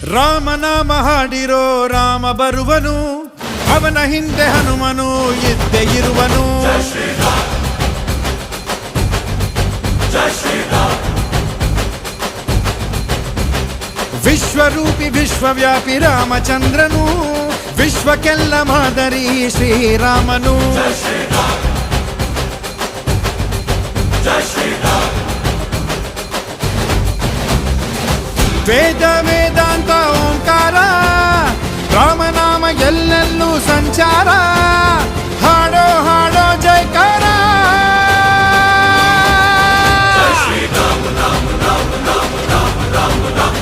ರಾಮನಾಮ ಹಾಡಿರೋ ರಾಮ ಬರುವನು, ಅವನ ಹಿಂದೆ ಹನುಮನು ಇದ್ದೇ ಇರುವನು. ವಿಶ್ವರೂಪಿ ವಿಶ್ವವ್ಯಾಪಿ ರಾಮಚಂದ್ರನು, ವಿಶ್ವಕ್ಕೆಲ್ಲ ಮಾದರಿ ಶ್ರೀರಾಮನು. ವೇದ ವೇದಾಂತ ಓಂಕಾರ, ರಾಮನಾಮ ಎಲ್ಲೆಲ್ಲೂ ಸಂಚಾರ. ಹಾಡೋ ಹಾಡೋ ಜೈಕಾರ. Jai Shri Ram Ram Ram Ram Ram Ram Ram.